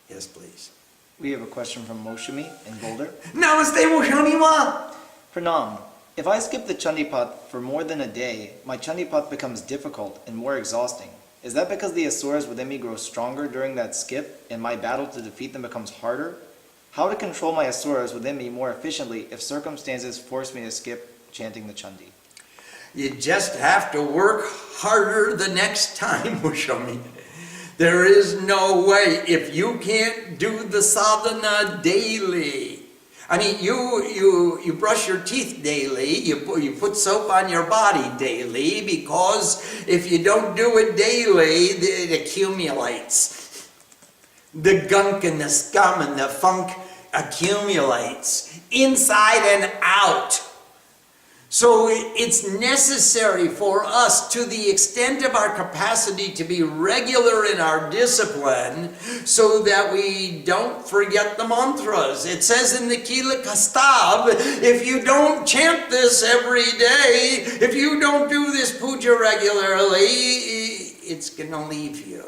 Yes, please. We have a question from Moshimi in Boulder. Namaste, Mushami-ma. Pranam. If I skip the Chandi Path for more than a day, my Chandi Path becomes difficult and more exhausting. Is that because the asuras within me grow stronger during that skip and my battle to defeat them becomes harder? How to control my asuras within me more efficiently if circumstances force me to skip chanting the Chandi? You just have to work harder the next time, Mushami. There is no way. If you can't do the sadhana daily, I mean, you brush your teeth daily, you put soap on your body daily, because if you don't do it daily, it accumulates. The gunk and the scum and the funk accumulates inside and out. So it's necessary for us, to the extent of our capacity, to be regular in our discipline so that we don't forget the mantras. It says in the Kila Kastab, if you don't chant this every day, if you don't do this puja regularly, it's going to leave you.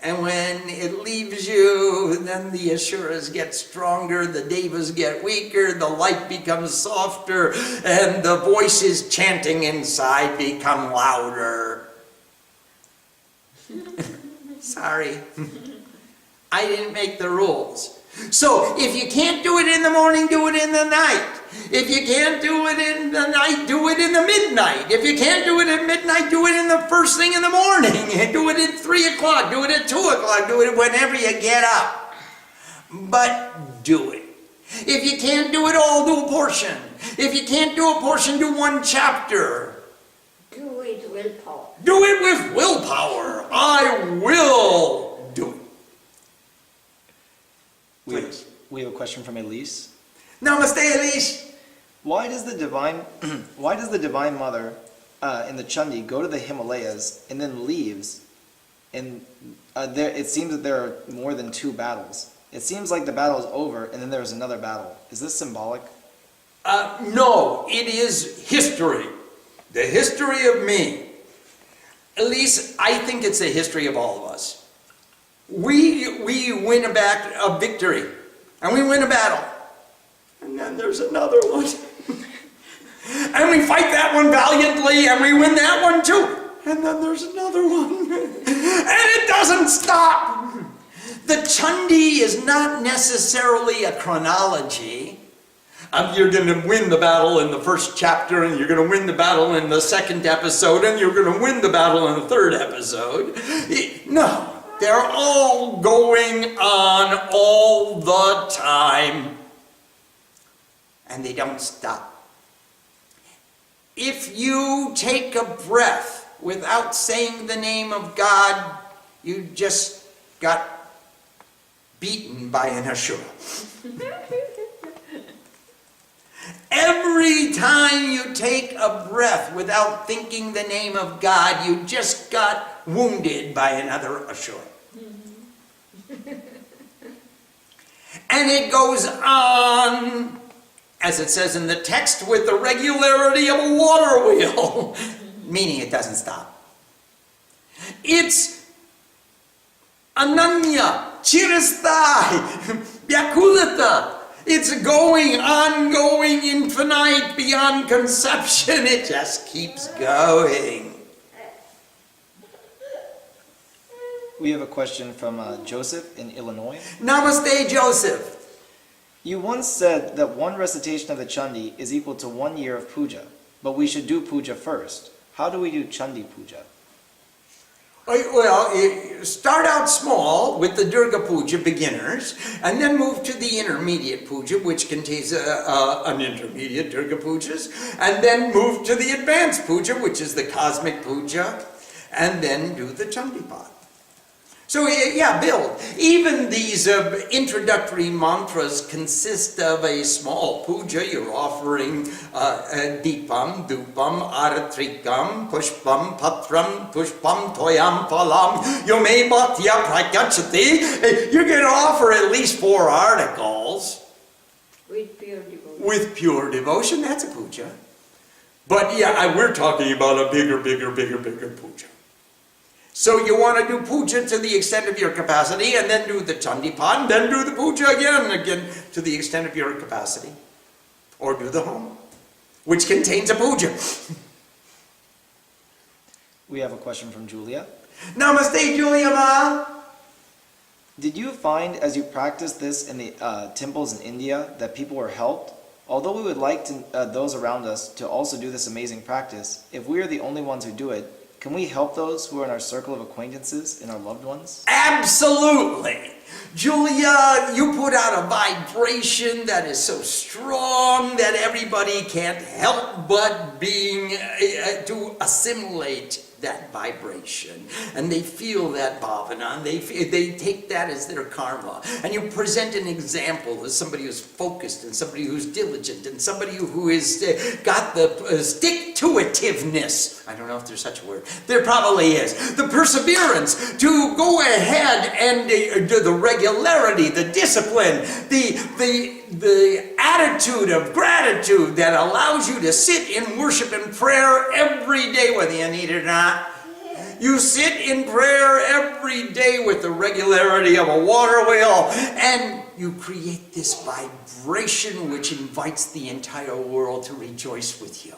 And when it leaves you, then the asuras get stronger, the devas get weaker, the light becomes softer, and the voices chanting inside become louder. Sorry. I didn't make the rules. So, if you can't do it in the morning, do it in the night. If you can't do it in the night, do it in the midnight. If you can't do it at midnight, do it in the first thing in the morning. Do it at 3 o'clock, do it at 2 o'clock, do it whenever you get up. But do it. If you can't do it all, do a portion. If you can't do a portion, do 1 chapter. Do it willpower. Do it with willpower. I will do it. Please. We have a question from Elise. Namaste, Elise. Why does the divine Mother in the Chandi go to the Himalayas and then leaves? And it seems that there are more than 2 battles. It seems like the battle is over and then there's another battle. Is this symbolic? No, it is history. The history of me. Elise, I think it's the history of all of us. We win a victory, and we win a battle. And then there's another one. And we fight that one valiantly, and we win that one too. And then there's another one. And it doesn't stop. The Chandi is not necessarily a chronology. You're going to win the battle in the first chapter, and you're going to win the battle in the 2nd episode, and you're going to win the battle in the 3rd episode. No, they're all going on all the time. And they don't stop. If you take a breath without saying the name of God, you just got beaten by an asura. Every time you take a breath without thinking the name of God, you just got wounded by another asura. And it goes on, as it says in the text, with the regularity of a water wheel, meaning it doesn't stop. It's ananya, chirasthai, vyakulata. It's going, ongoing, infinite, beyond conception. It just keeps going. We have a question from Joseph in Illinois. Namaste, Joseph. You once said that 1 recitation of the Chandi is equal to 1 year of puja, but we should do puja first. How do we do Chandi puja? Well, start out small with the Durga Puja beginners, and then move to the intermediate puja, which contains an intermediate Durga Pujas, and then move to the advanced puja, which is the cosmic puja, and then do the Chandi Path. So yeah, build. Even these introductory mantras consist of a small puja. You're offering Deepam, Dupam, Aratrikam, Pushpam, Patram, Pushpam, Toyam, Phalam, Yome Bhatya Prakachati. You're going to offer at least 4 articles. With pure devotion. With pure devotion, that's a puja. But yeah, we're talking about a bigger puja. So you want to do puja to the extent of your capacity, and then do the Chandi Path, and then do the puja again to the extent of your capacity. Or do the home, which contains a puja. We have a question from Julia. Namaste, Julia Ma. Did you find, as you practiced this in the temples in India, that people were helped? Although we would like those around us to also do this amazing practice, if we are the only ones who do it, can we help those who are in our circle of acquaintances and our loved ones? Absolutely. Julia, you put out a vibration that is so strong that everybody can't help but to assimilate that vibration, and they feel that bhavana, and they take that as their karma. And you present an example as somebody who's focused, and somebody who's diligent, and somebody who has got the stick-to-itiveness. I don't know if there's such a word. There probably is. The perseverance to go ahead and the regularity, the discipline, the attitude of gratitude that allows you to sit in worship and prayer every day, whether you need it or not. You sit in prayer every day with the regularity of a water wheel, and you create this vibration which invites the entire world to rejoice with you.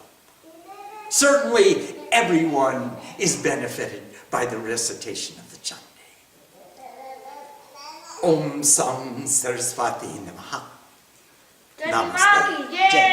Certainly, everyone is benefited by the recitation of the Chandi. Om Sam Saraswati Namaha. Namaste.